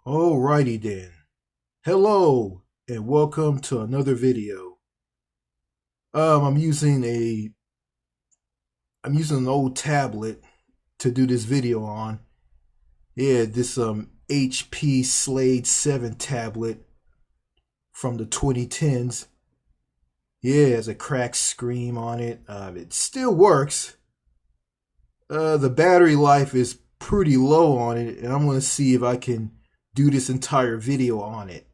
Alrighty then. Hello and welcome to another video. I'm using an old tablet to do this video on. Yeah, this HP Slade 7 tablet from the 2010s. Yeah, it has a cracked screen on it. It still works. The battery life is pretty low on it, and I'm going to see if I can do this entire video on it.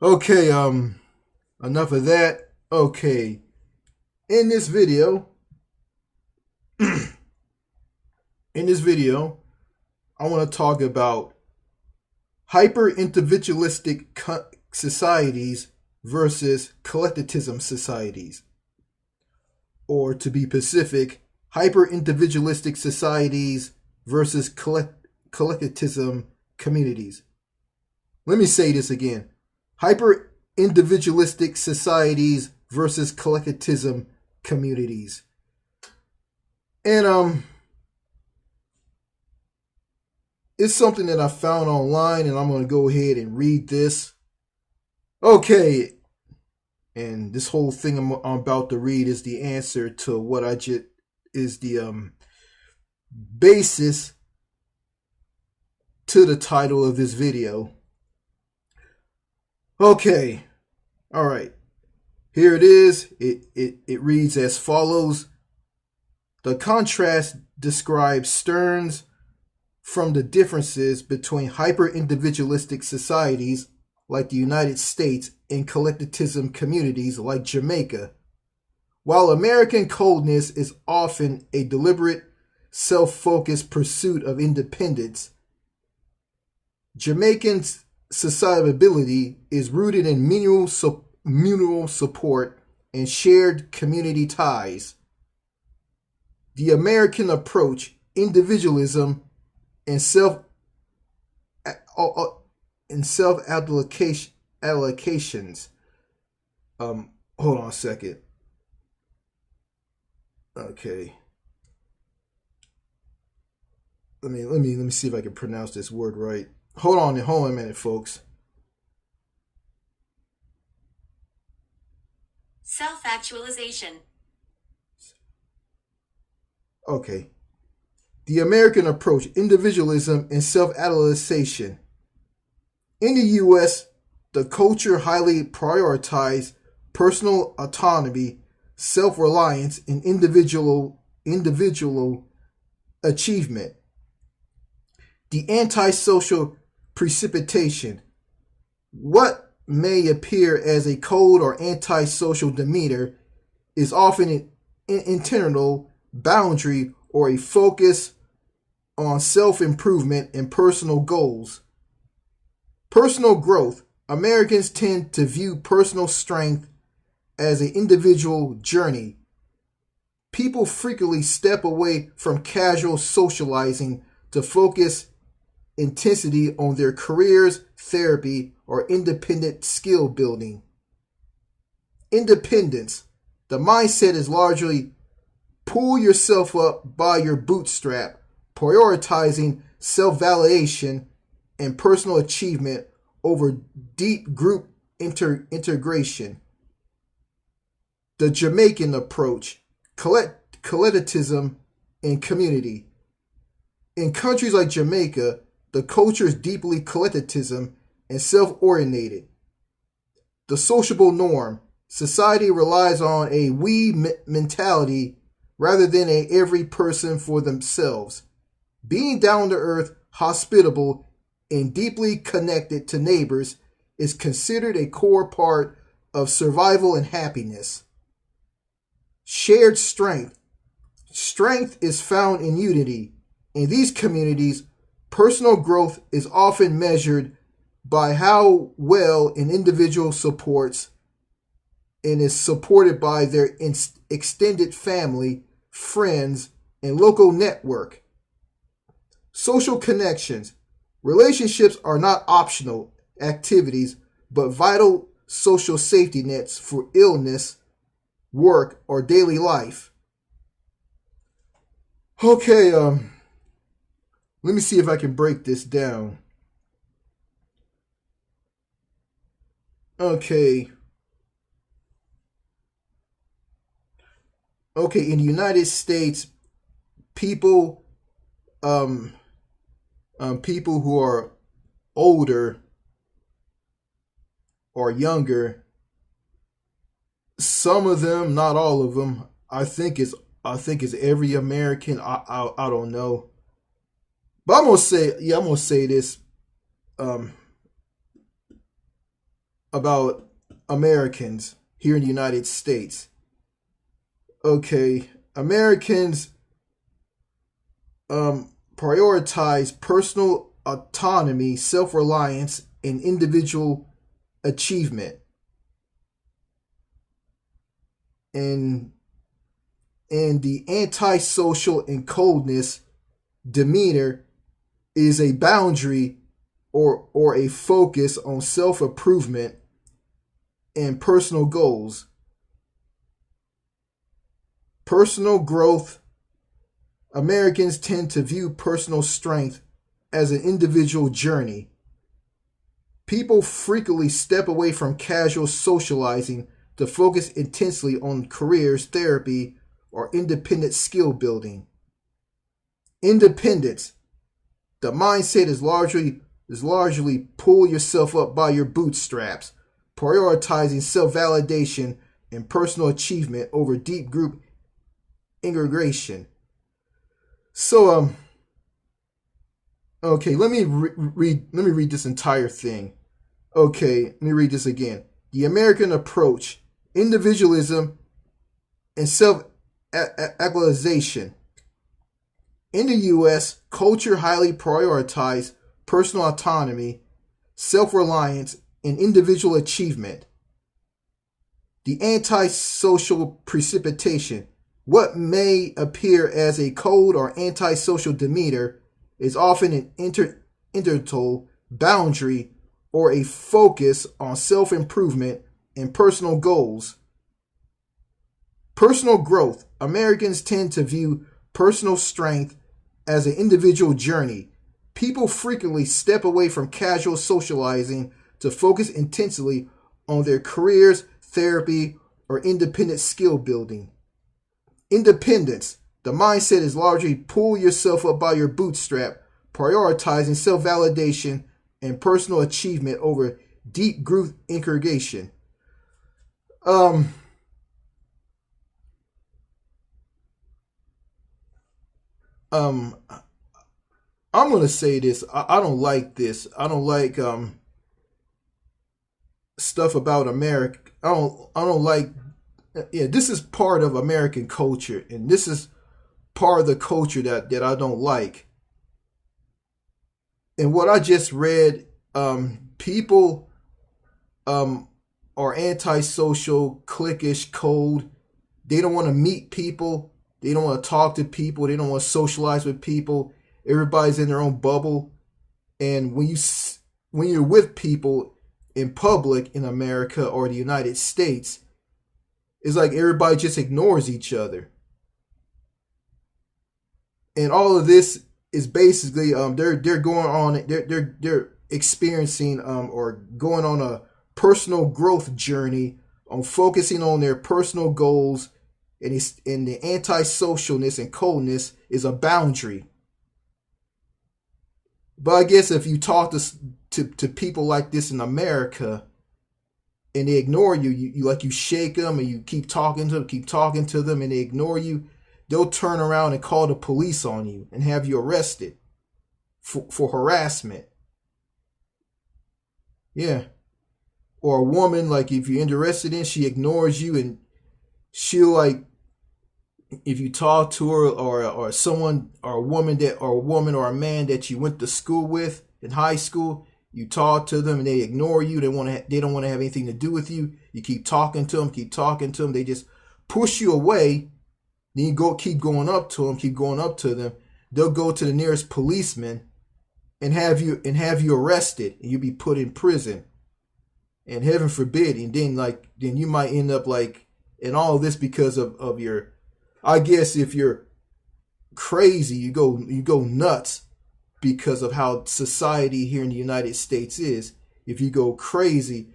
Okay, enough of that. Okay, in this video, I want to talk about hyper-individualistic societies versus collectivism societies. Or to be specific, hyper-individualistic societies versus collectivism communities. Let me say this again. Hyper-individualistic societies versus collectivism communities. And it's something that I found online, and I'm going to go ahead and read this. Okay, and this whole thing I'm about to read is the answer to what I just is the basis to the title of this video. Okay, all right. Here it is. It reads as follows. The contrast describes sterns from the differences between hyper-individualistic societies like the United States and collectivism communities like Jamaica. While American coldness is often a deliberate, self-focused pursuit of independence, Jamaican sociability is rooted in mutual support and shared community ties. The American approach, individualism and self-allocations. Hold on a second. Okay. Let me see if I can pronounce this word right. Hold on a minute, folks. Self-actualization. Okay. The American approach, individualism and self-actualization. In the U.S., the culture highly prioritized personal autonomy, self-reliance, and individual achievement. The antisocial precipitation. What may appear as a cold or antisocial demeanor is often an internal boundary or a focus on self-improvement and personal goals. Personal growth. Americans tend to view personal strength as an individual journey. People frequently step away from casual socializing to focus intensity on their careers, therapy, or independent skill building. Independence. The mindset is largely pull yourself up by your bootstrap, prioritizing self-validation and personal achievement over deep group integration. The Jamaican approach, collectivism and community. In countries like Jamaica, the culture is deeply collectivism and self-oriented. The sociable norm. Society relies on a we mentality rather than a every person for themselves. Being down to earth, hospitable, and deeply connected to neighbors is considered a core part of survival and happiness. Shared strength. Strength is found in unity. In these communities, personal growth is often measured by how well an individual supports and is supported by their extended family, friends, and local network. Social connections. Relationships are not optional activities, but vital social safety nets for illness, work, or daily life. Okay, let me see if I can break this down. Okay. Okay, in the United States, people um people who are older or younger, some of them, not all of them, I think is every American. I don't know. But I'm gonna say this um about Americans here in the United States. Okay, Americans prioritize personal autonomy, self-reliance, and individual achievement. And the antisocial and coldness demeanor is a boundary or a focus on self-improvement and personal goals. Personal growth. Americans tend to view personal strength as an individual journey. People frequently step away from casual socializing to focus intensely on careers, therapy, or independent skill building. Independence. The mindset is largely pull yourself up by your bootstraps, prioritizing self-validation and personal achievement over deep group integration. So okay, let me read this entire thing. Okay, let me read this again. The American approach, individualism and self-actualization. In the US, culture highly prioritizes personal autonomy, self-reliance, and individual achievement. The antisocial precipitation. What may appear as a cold or antisocial demeanor is often an internal boundary or a focus on self-improvement and personal goals. Personal growth. Americans tend to view personal strength as an individual journey. People frequently step away from casual socializing to focus intensely on their careers, therapy, or independent skill building. Independence. The mindset is largely pull yourself up by your bootstrap, prioritizing self-validation and personal achievement over deep group integration. Um, um, I'm gonna say this. I don't like this. I don't like stuff about America. I don't like. Yeah, this is part of American culture, and this is part of the culture that I don't like. And what I just read, people um, are antisocial, cliquish, cold. They don't want to meet people. They don't want to talk to people. They don't want to socialize with people. Everybody's in their own bubble. And when you're with people in public in America or the United States, it's like everybody just ignores each other. And all of this is basically they're going on they're experiencing or going on a personal growth journey on focusing on their personal goals, and the antisocialness and coldness is a boundary. But I guess if you talk to people like this in America and they ignore you, you like you shake them and you keep talking to them, and they ignore you, they'll turn around and call the police on you and have you arrested for harassment. Yeah. Or a woman, like if you're interested in, she ignores you, and she'll like if you talk to her, or someone, or a woman or a man that you went to school with in high school, you talk to them and they ignore you. They don't want to have anything to do with you. You keep talking to them, they just push you away. Then you keep going up to them. They'll go to the nearest policeman and have you arrested, and you'll be put in prison. And heaven forbid, and then you might end up like in all of this because of your, I guess if you're crazy, you go nuts because of how society here in the United States is. If you go crazy,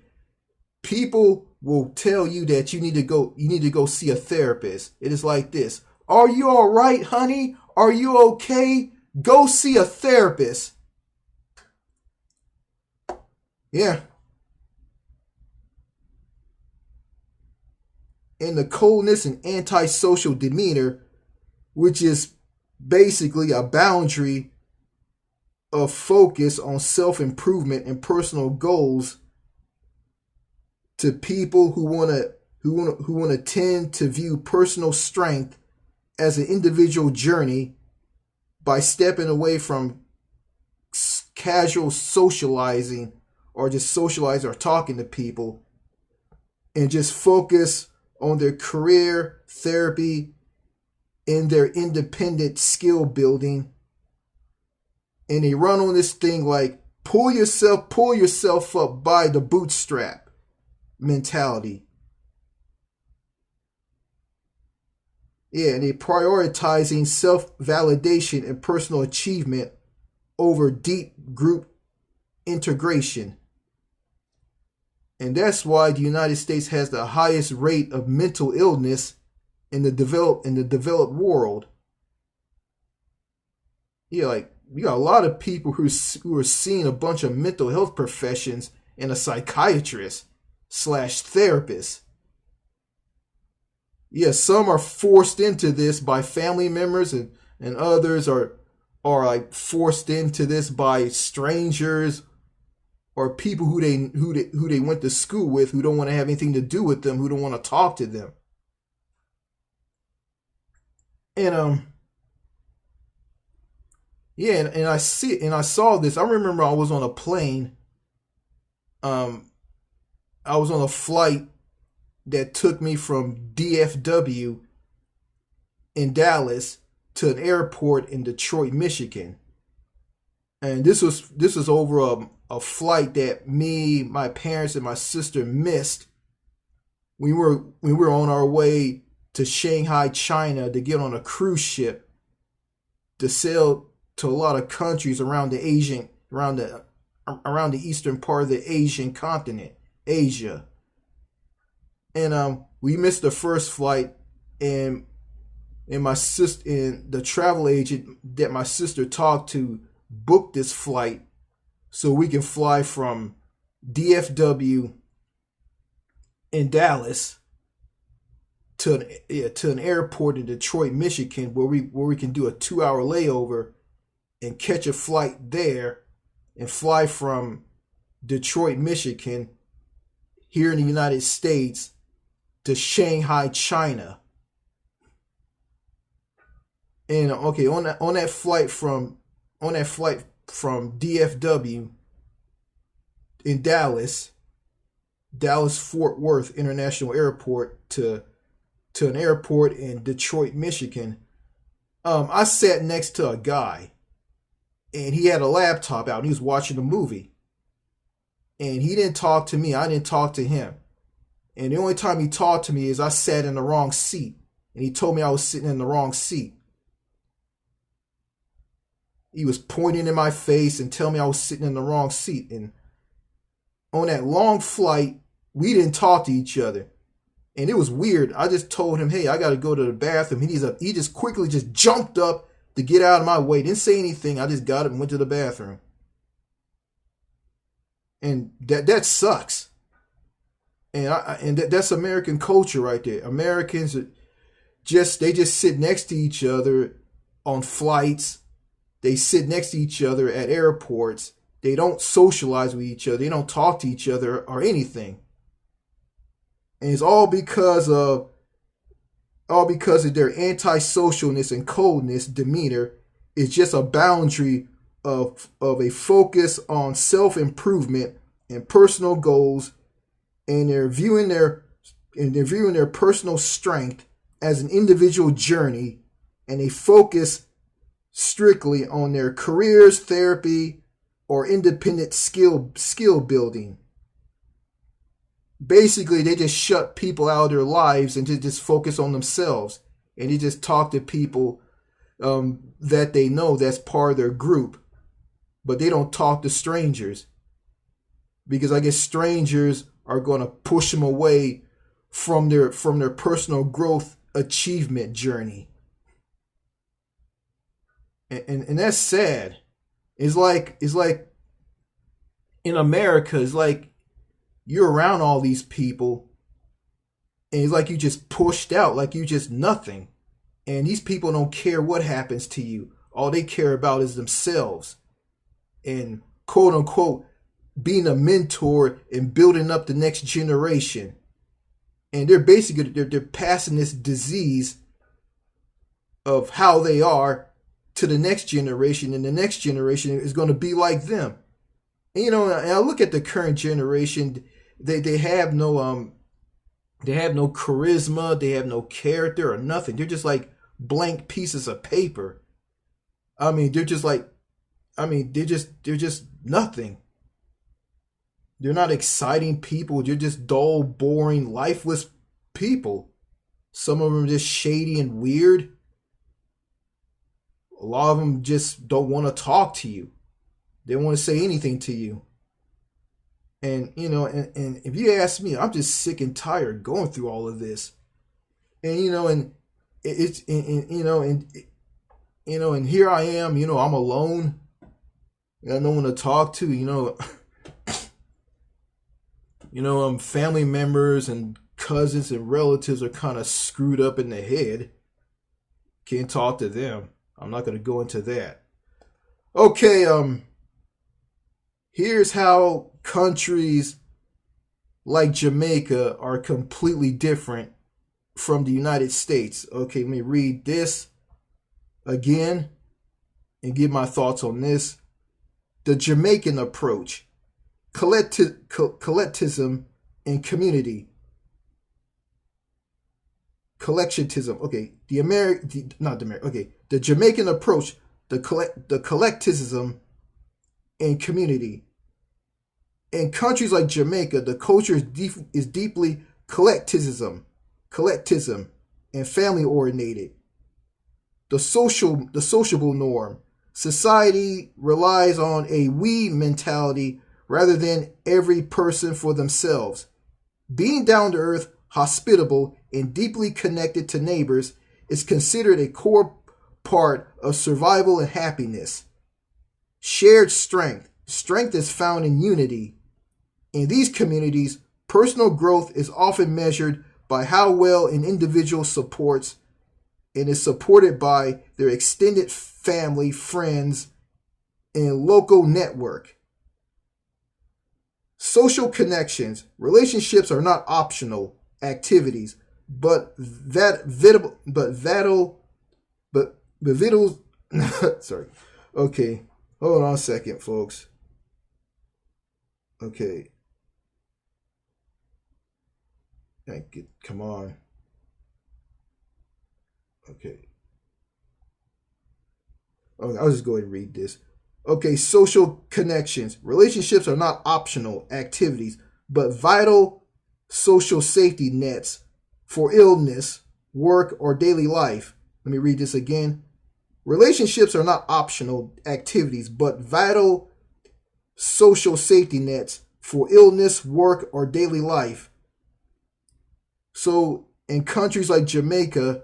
People will tell you that you need to go see a therapist. It is like this. Are you all right, honey? Are you okay? Go see a therapist. Yeah. And the coldness and antisocial demeanor, which is basically a boundary of focus on self-improvement and personal goals to people who want to tend to view personal strength as an individual journey by stepping away from casual socializing or just socializing or talking to people and just focus on their career, therapy, and their independent skill building. And they run on this thing like pull yourself up by the bootstrap mentality. Yeah, and they prioritizing self-validation and personal achievement over deep group integration. And that's why the United States has the highest rate of mental illness in the developed world. Yeah, like you got a lot of people who are seeing a bunch of mental health professions and a psychiatrist / therapist. Yeah, some are forced into this by family members, and others are like forced into this by strangers or people who they went to school with, who don't want to have anything to do with them, who don't want to talk to them. And yeah, and I saw this. I remember I was on a plane. I was on a flight that took me from DFW in Dallas to an airport in Detroit, Michigan. And this was over a flight that me, my parents, and my sister missed. We were on our way to Shanghai, China, to get on a cruise ship to sail to a lot of countries around the eastern part of the Asian continent, Asia. And we missed the first flight, and my sister and the travel agent that my sister talked to booked this flight so we can fly from DFW in Dallas to an airport in Detroit, Michigan, where we can do a 2-hour layover and catch a flight there and fly from Detroit, Michigan, here in the United States, to Shanghai, China. And okay, on that flight from DFW in Dallas Fort Worth International Airport to an airport in Detroit, Michigan, I sat next to a guy, and he had a laptop out and he was watching a movie. And he didn't talk to me, I didn't talk to him. And the only time he talked to me is I sat in the wrong seat. And he told me I was sitting in the wrong seat. He was pointing in my face and telling me I was sitting in the wrong seat. And on that long flight, we didn't talk to each other. And it was weird. I just told him, hey, I got to go to the bathroom. He just quickly just jumped up to get out of my way. Didn't say anything. I just got up and went to the bathroom. And that sucks. And that's American culture right there. Americans just sit next to each other on flights. They sit next to each other at airports. They don't socialize with each other. They don't talk to each other or anything. And it's all because of their antisocialness and coldness demeanor. It's just a boundary of a focus on self-improvement and personal goals, and they're viewing their personal strength as an individual journey, and they focus strictly on their careers, therapy, or independent skill building. Basically, they just shut people out of their lives and just focus on themselves, and they just talk to people that they know that's part of their group, but they don't talk to strangers, because I guess strangers are going to push them away from their personal growth achievement journey. And that's sad. It's like in America, it's like you're around all these people and it's like you just pushed out, like you just nothing. And these people don't care what happens to you. All they care about is themselves and quote unquote being a mentor and building up the next generation. And they're basically they're passing this disease of how they are to the next generation, and the next generation is going to be like them. And, you know, and I look at the current generation, they have no charisma, they have no character or nothing. They're just like blank pieces of paper. I mean, they're just nothing. They're not exciting people. They're just dull, boring, lifeless people. Some of them are just shady and weird. A lot of them just don't want to talk to you. They don't want to say anything to you. And, you know, and if you ask me, I'm just sick and tired going through all of this. And, you know, and it's, and here I am, you know, I'm alone. I got no one to talk to, you know. Family members and cousins and relatives are kind of screwed up in the head. Can't talk to them. I'm not going to go into that. Okay, here's how countries like Jamaica are completely different from the United States. Okay, let me read this again and give my thoughts on this. The Jamaican approach, collectivism and community. Collectivism. Okay, the Jamaican approach, the collectivism and community. In countries like Jamaica, the culture is deeply collectivism and family oriented. The sociable norm. Society relies on a we mentality rather than every person for themselves. Being down to earth, hospitable, and deeply connected to neighbors is considered a core part of survival and happiness. Shared strength. Strength is found in unity. In these communities, personal growth is often measured by how well an individual supports and is supported by their extended family, friends, and local network. Social connections. Relationships are not optional activities, but sorry. Okay, hold on a second, folks. Okay. Come on. Okay. Okay, I'll just go ahead and read this. Okay, social connections. Relationships are not optional activities, but vital social safety nets for illness, work, or daily life. Let me read this again. Relationships are not optional activities, but vital social safety nets for illness, work, or daily life. So in countries like Jamaica,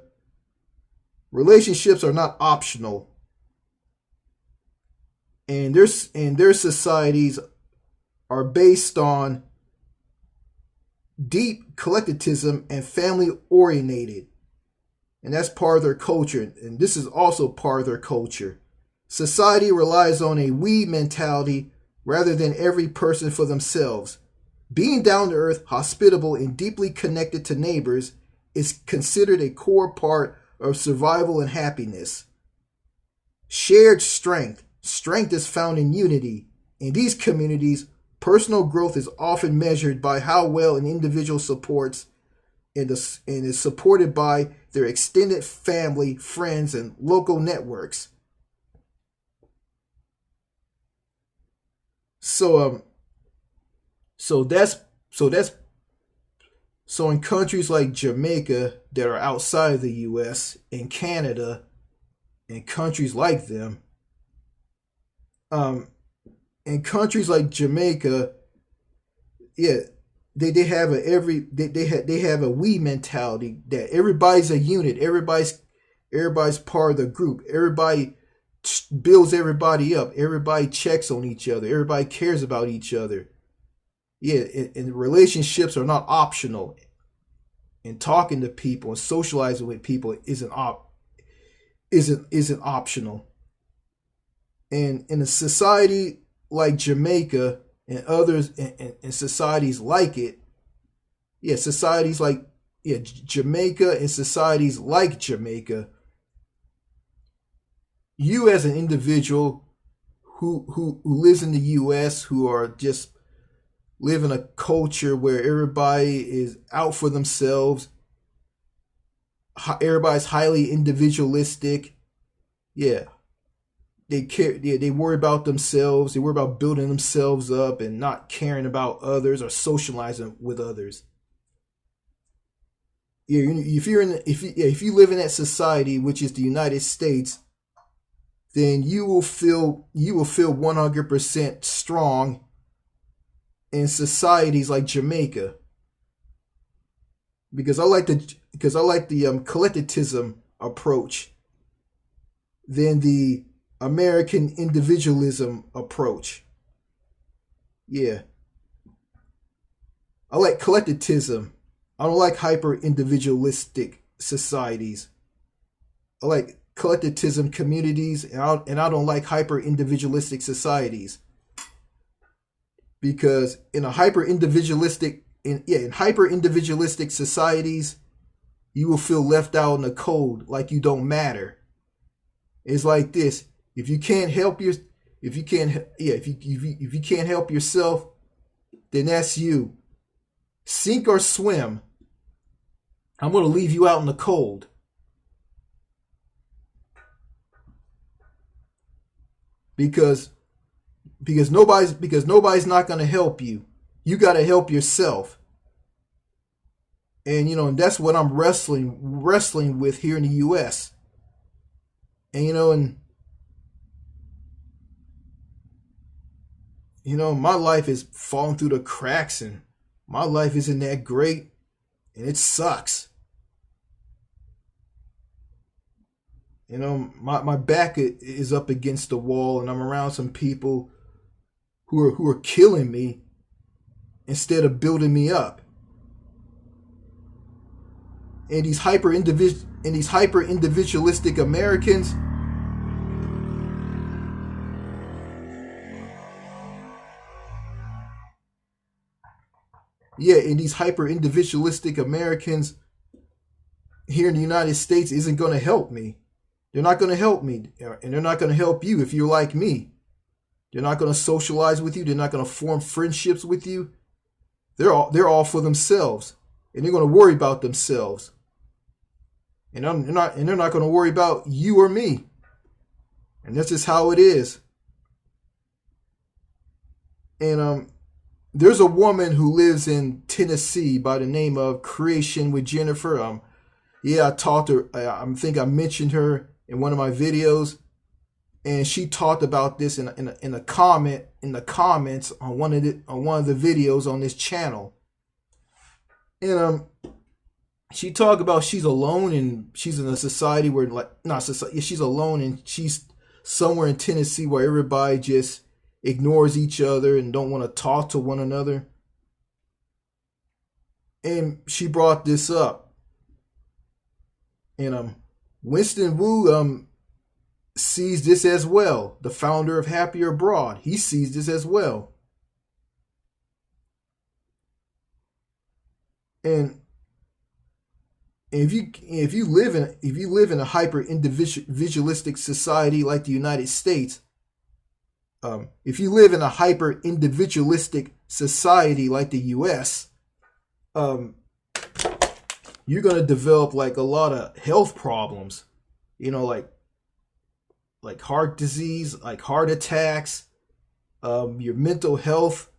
relationships are not optional. And their societies are based on deep collectivism and family oriented. And that's part of their culture. And this is also part of their culture. Society relies on a we mentality rather than every person for themselves. Being down to earth, hospitable, and deeply connected to neighbors is considered a core part of survival and happiness. Shared strength. Strength is found in unity. In these communities, personal growth is often measured by how well an individual supports and is supported by their extended family, friends, and local networks. So in countries like Jamaica that are outside of the US and Canada and countries like them, in countries like Jamaica, yeah, they have a they have a we mentality that everybody's a unit, everybody's part of the group, everybody builds everybody up, everybody checks on each other, everybody cares about each other. Yeah, and relationships are not optional, and talking to people and socializing with people isn't optional. And in a society like Jamaica and others, and societies like it, yeah, societies like Jamaica and societies like Jamaica, you as an individual who lives in the U.S., who are just live in a culture where everybody is out for themselves, everybody's highly individualistic. Yeah, they care. Yeah, they worry about themselves. They worry about building themselves up and not caring about others or socializing with others. Yeah, if you live in that society, which is the United States, then you will feel 100% strong in societies like Jamaica, because I like the collectivism approach than the American individualism approach. Yeah, I like collectivism. I don't like hyper individualistic societies. I like collectivism communities, and I don't like hyper individualistic societies, because in hyper individualistic societies, you will feel left out in the cold, like you don't matter. It's like this: if you can't help yourself, then that's you. Sink or swim. I'm going to leave you out in the cold. Because nobody's not going to help you. You got to help yourself. And and that's what I'm wrestling with here in the US. And my life is falling through the cracks, and my life isn't that great, and it sucks. My back is up against the wall, and I'm around some people who are killing me instead of building me up. And these hyper individualistic Americans, and these hyper individualistic Americans here in the United States isn't going to help me. They're not going to help me, and they're not going to help you if you're like me. They're not going to socialize with you. They're not going to form friendships with you. They're all for themselves, and they're going to worry about themselves. And they're not going to worry about you or me. And that's just how it is. And there's a woman who lives in Tennessee by the name of Creation with Jennifer. I talked to her. I think I mentioned her in one of my videos, and she talked about this in a comment in the comments on one of the videos on this channel. And she talked about she's alone, and she's in a society where she's alone, and she's somewhere in Tennessee where everybody just ignores each other and don't want to talk to one another. And she brought this up. And Winston Wu sees this as well. The founder of Happier Abroad, he sees this as well. And if you live in a hyper individualistic society like the United States, if you live in a hyper individualistic society like the US, you're going to develop like a lot of health problems, like heart disease, like heart attacks. Your mental health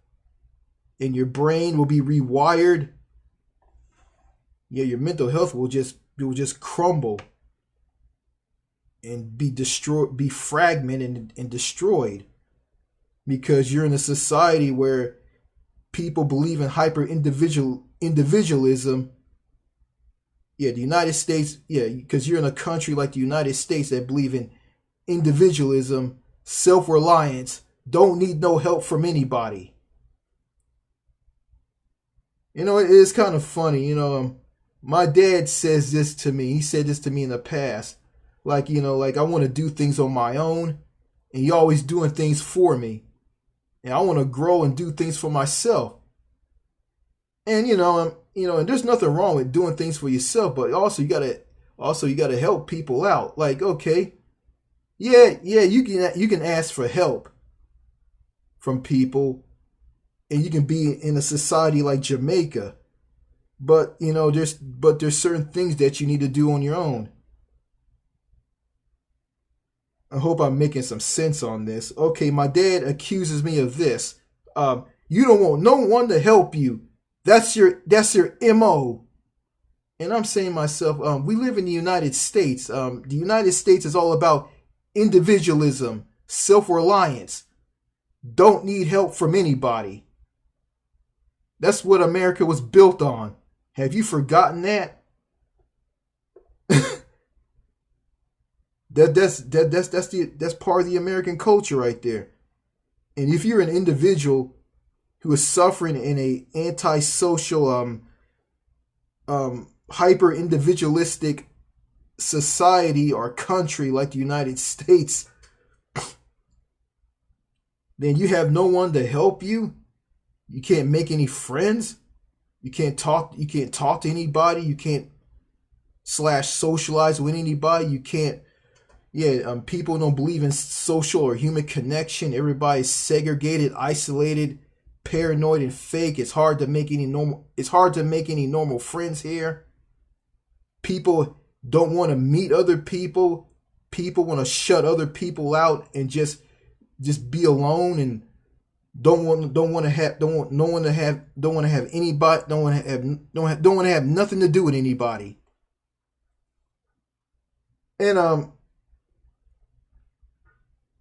and your brain will be rewired. Your mental health will just crumble and be destroyed, be fragmented and destroyed, because you're in a society where people believe in hyper individualism. Yeah, the United States, yeah, because you're in a country like the United States that believe in individualism, self-reliance, don't need no help from anybody. You know, it is kind of funny. My dad says this to me. He said this to me in the past. Like, like I want to do things on my own, and you're always doing things for me. And I want to grow and do things for myself. And and there's nothing wrong with doing things for yourself, but you gotta help people out. Like, okay, yeah, you can ask for help from people, and you can be in a society like Jamaica, but there's certain things that you need to do on your own. I hope I'm making some sense on this. Okay, my dad accuses me of this. You don't want no one to help you. That's your MO. And I'm saying to myself, we live in the United States. The United States is all about individualism, self-reliance. Don't need help from anybody. That's what America was built on. Have you forgotten that? That's part of the American culture right there. And if you're an individual who is suffering in a antisocial, hyper individualistic society or country like the United States, then you have no one to help you. You can't make any friends. You can't talk to anybody. You can't socialize with anybody. You can't. Yeah, people don't believe in social or human connection. Everybody's segregated, isolated, paranoid, and fake. It's hard to make any normal friends here. People don't want to meet other people. People want to shut other people out and just be alone, and don't want to have anybody. Don't want to have nothing to do with anybody. And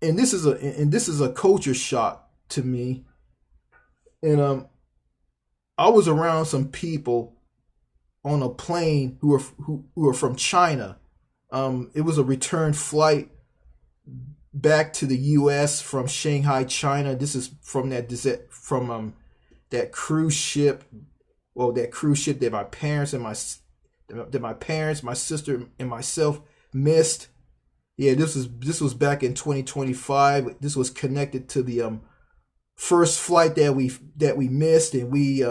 this is a culture shock to me. And I was around some people on a plane who are from China. It was a return flight back to the U.S. from Shanghai, China. This is from that cruise ship. Well, that cruise ship that my parents, my sister, and myself missed. Yeah, this was back in 2025. This was connected to the first flight that we missed, and we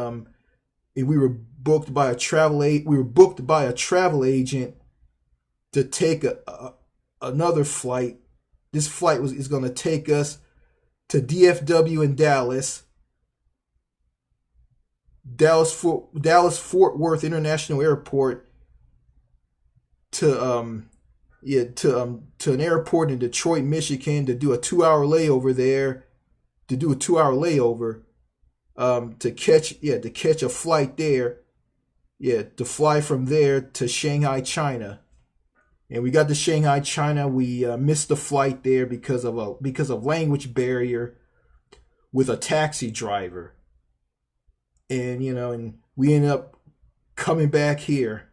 were booked by a travel agent to take another flight. This flight is going to take us to DFW in Dallas Fort Worth International Airport to an airport in Detroit, Michigan, to do a 2-hour layover there, to catch a flight there, to fly from there to Shanghai, China. And we got to Shanghai, China. We missed the flight there because of language barrier with a taxi driver. And and we ended up coming back here.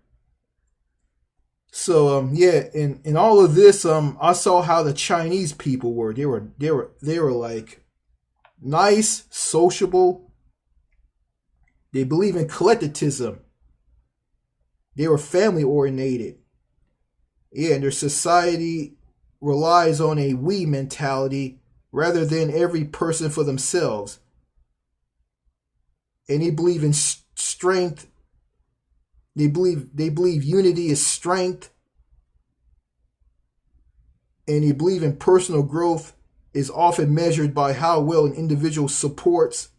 So in all of this, I saw how the Chinese people were. They were like nice, sociable. They believe in collectivism. They were family oriented. Yeah, and their society relies on a we mentality rather than every person for themselves. And they believe in strength. They believe unity is strength. And they believe in personal growth is often measured by how well an individual supports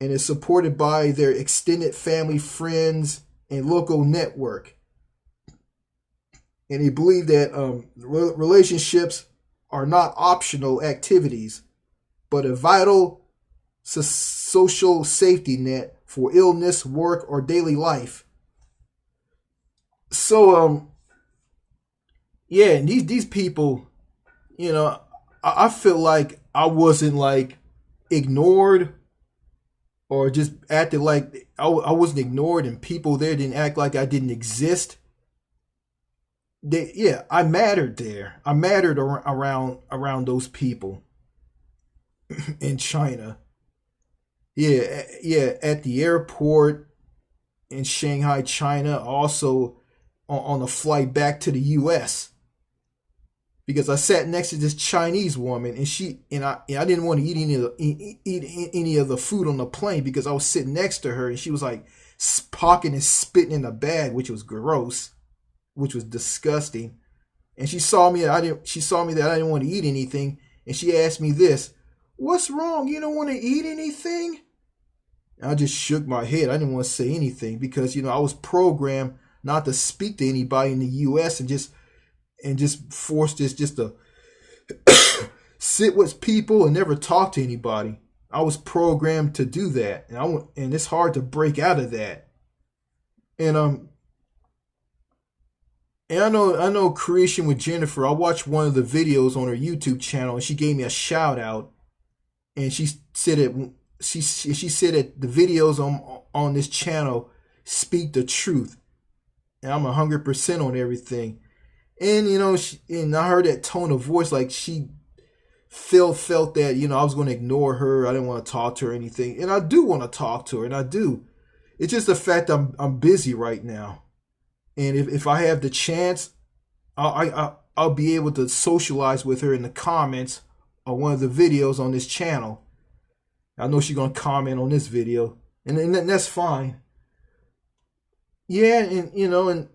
and is supported by their extended family, friends, and local network. And they believe that relationships are not optional activities, but a vital social safety net for illness, work, or daily life. So, and these people, I feel like I wasn't like ignored or just acted like I wasn't ignored and people there didn't act like I didn't exist. Yeah, I mattered there. I mattered around those people in China. Yeah, yeah, at the airport in Shanghai, China, also on a flight back to the US because I sat next to this Chinese woman and I didn't want to eat any of the food on the plane because I was sitting next to her and she was like pocking and spitting in the bag, which was gross, which was disgusting. And she saw me that I didn't want to eat anything and she asked me this, "What's wrong? You don't want to eat anything?" And I just shook my head. I didn't want to say anything because I was programmed not to speak to anybody in the US and just force this just to sit with people and never talk to anybody. I was programmed to do that, and it's hard to break out of that. And I know Creation with Jennifer. I watched one of the videos on her YouTube channel, and she gave me a shout out, and she said that the videos on this channel speak the truth, and I'm 100% on everything. And and I heard that tone of voice, like she felt that I was going to ignore her. I didn't want to talk to her or anything, and I do want to talk to her, and I do. It's just the fact I'm busy right now, and if I have the chance, I'll be able to socialize with her in the comments on one of the videos on this channel. I know she's gonna comment on this video, and that's fine. Yeah, and and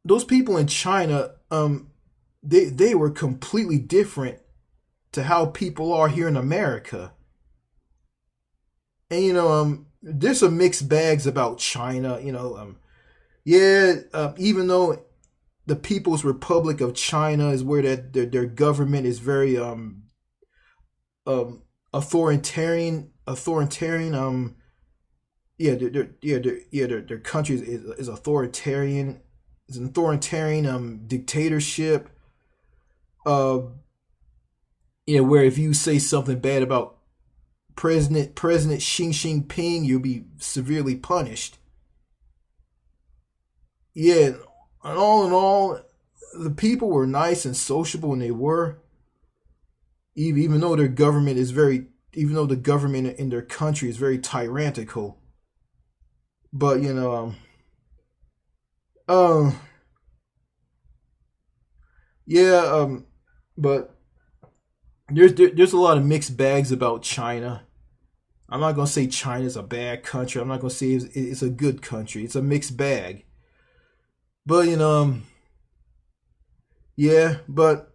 those people in China, they were completely different to how people are here in America. And there's some mixed bags about China. Even though the People's Republic of China is where their government is very authoritarian. Their country is authoritarian. It's an authoritarian dictatorship. Where if you say something bad about President Xi Jinping, you'll be severely punished. Yeah, and all in all, the people were nice and sociable, and they were. Even though their government is even though the government in their country is very tyrannical. But but there's a lot of mixed bags about China. I'm not gonna say China's a bad country. I'm not gonna say it's a good country. It's a mixed bag. But but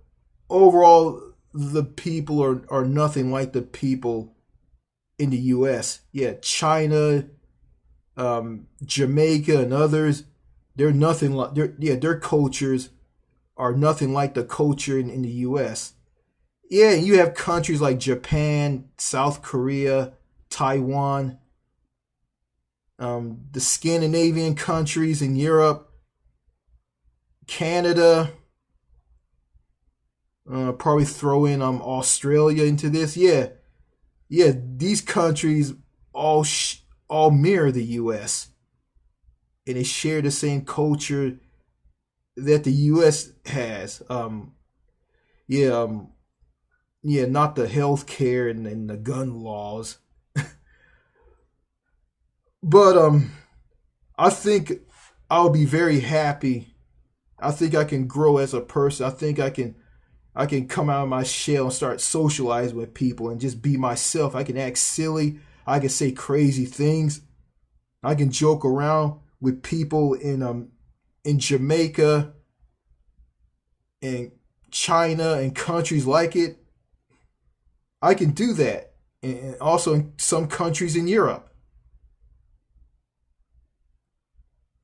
overall, the people are nothing like the people in the U.S. Yeah, China, Jamaica, and others. They're nothing like their cultures are nothing like the culture in the U.S. Yeah, you have countries like Japan, South Korea, Taiwan, the Scandinavian countries in Europe, Canada. Probably throw in Australia into this. Yeah, these countries all mirror the U.S. and they share the same culture that the U.S. has. Not the healthcare and the gun laws. But I think I'll be very happy. I think I can grow as a person. I think I can come out of my shell and start socializing with people and just be myself. I can act silly. I can say crazy things. I can joke around with people in Jamaica and China and countries like it. I can do that. And also in some countries in Europe.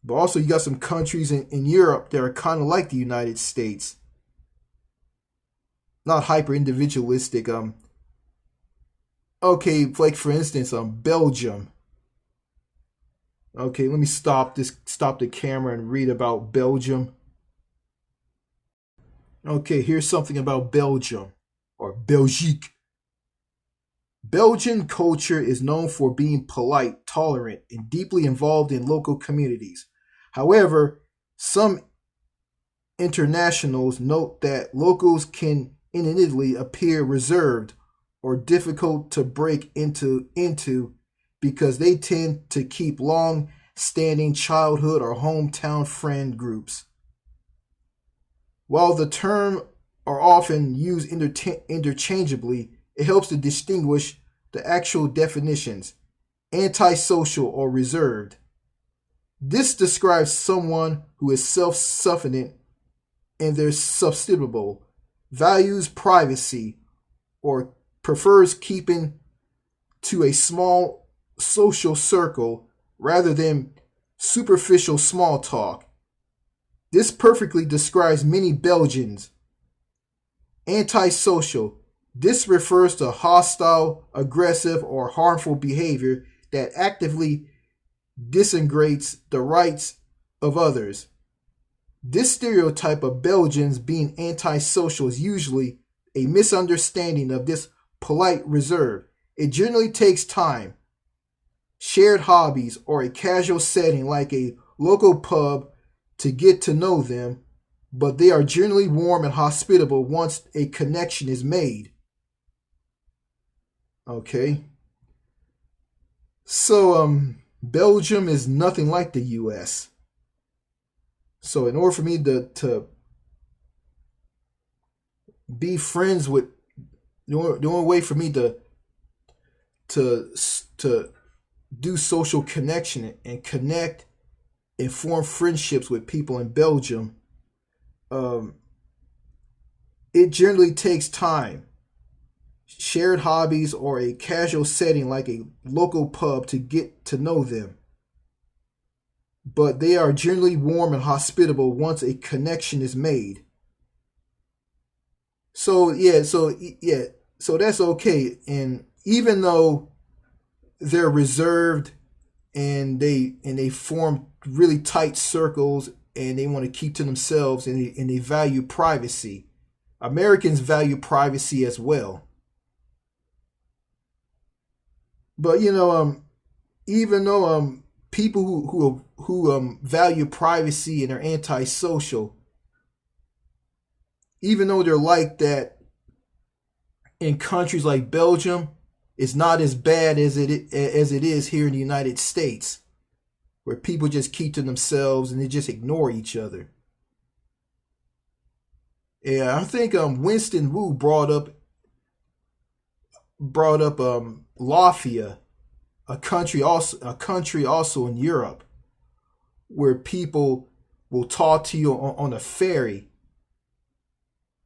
But also you got some countries in Europe that are kind of like the United States. Not hyper individualistic. Okay, like for instance, Belgium. Okay, let me stop the camera and read about Belgium. Okay, here's something about Belgium or Belgique. Belgian culture is known for being polite, tolerant, and deeply involved in local communities. However, some internationals note that locals can initially appear reserved or difficult to break into because they tend to keep long standing childhood or hometown friend groups. While the term are often used interchangeably, it helps to distinguish the actual definitions: antisocial or reserved. This describes someone who is self-sufficient and they're substitutable, values privacy, or prefers keeping to a small social circle rather than superficial small talk. This perfectly describes many Belgians. Antisocial. This refers to hostile, aggressive, or harmful behavior that actively disintegrates the rights of others. This stereotype of Belgians being antisocial is usually a misunderstanding of this polite reserve. It generally takes time, shared hobbies, or a casual setting like a local pub to get to know them, but they are generally warm and hospitable once a connection is made. Okay. So, Belgium is nothing like the US. So in order for me to be friends with, the only way for me to do social connection and connect and form friendships with people in Belgium, it generally takes time, shared hobbies, or a casual setting like a local pub to get to know them. But they are generally warm and hospitable once a connection is made. So that's okay. And even though they're reserved and they form really tight circles and they want to keep to themselves and they value privacy, Americans value privacy as well. But even though people who value privacy and are antisocial, even though they're like that in countries like Belgium, it's not as bad as it is here in the United States, where people just keep to themselves and they just ignore each other. Yeah, I think Winston Wu brought up Latvia, a country also in Europe, where people will talk to you on a ferry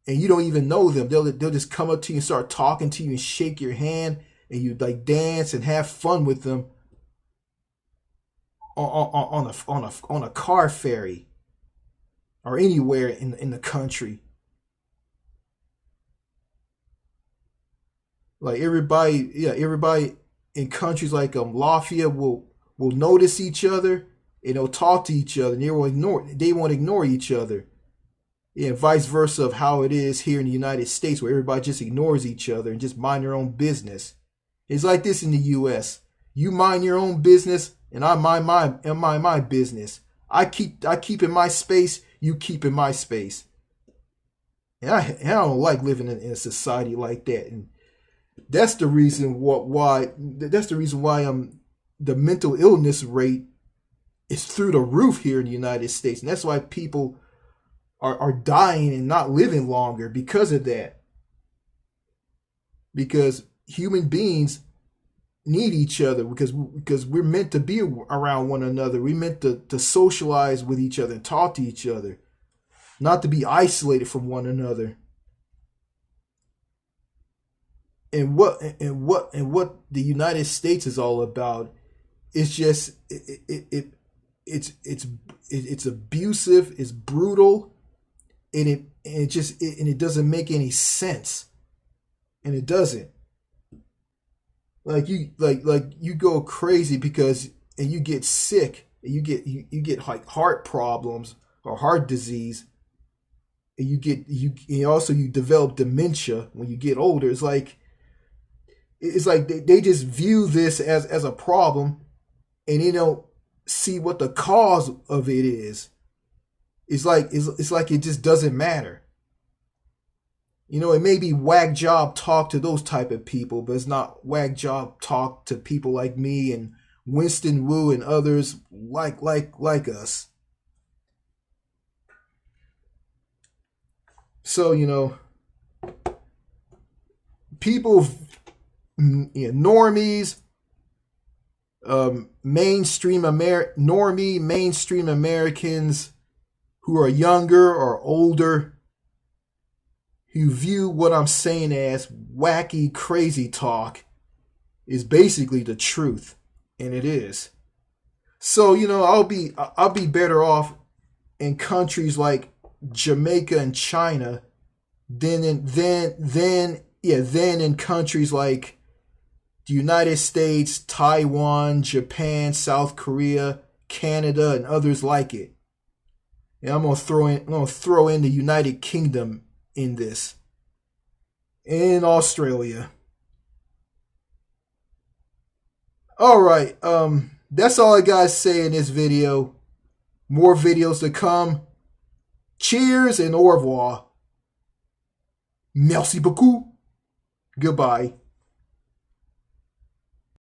and you don't even know them. They'll just come up to you and start talking to you and shake your hand, and you like dance and have fun with them on a car ferry or anywhere in the country. Like everybody in countries like Latvia will notice each other and they'll talk to each other and they won't ignore each other. Yeah, vice versa of how it is here in the United States, where everybody just ignores each other and just mind their own business. It's like this in the US. You mind your own business and I mind my business. I keep in my space, you keep in my space. And I don't like living in a society like that. And that's the reason why the mental illness rate is through the roof here in the United States. And that's why people are dying and not living longer because of that. Because human beings need each other, because we're meant to be around one another. We're meant to socialize with each other and talk to each other, not to be isolated from one another. And what the United States is all about is just it's abusive, it's brutal, and it doesn't make any sense. And it doesn't. Like you go crazy because and you get sick and you get like heart problems or heart disease, and you develop dementia when you get older. It's like It's like they just view this as a problem, and they don't see what the cause of it is. It's like it just doesn't matter. You know, it may be whack job talk to those type of people, but it's not whack job talk to people like me and Winston Wu and others like us. So, you know, people, normies, mainstream Americans who are younger or older, who view what I'm saying as wacky, crazy talk, is basically the truth, and it is. So, you know, I'll be better off in countries like Jamaica and China than in countries like the United States, Taiwan, Japan, South Korea, Canada, and others like it. And I'm gonna throw in the United Kingdom in this, in Australia. All right, that's all I gotta say in this video. More videos to come. Cheers and au revoir. Merci beaucoup. Goodbye.